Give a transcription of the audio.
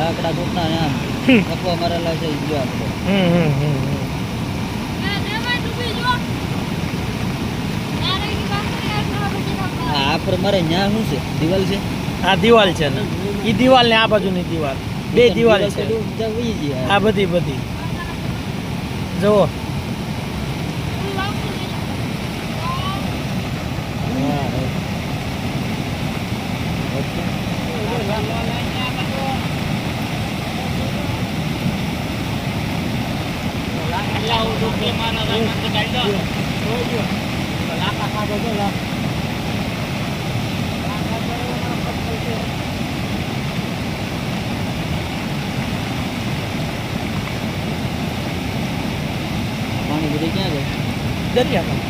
લાકડા કોકના આમ કપવા મારેલા છે જો આપણે આ પર મારે ન્યા શું છે દિવાલ છે આ દિવાલ છે ને ઈ દિવાલ ને આ બાજુની દિવાલ બે દિવાલ છે આ બધી જુઓ પાણી બધું ક્યાં ગયું દરિયામાં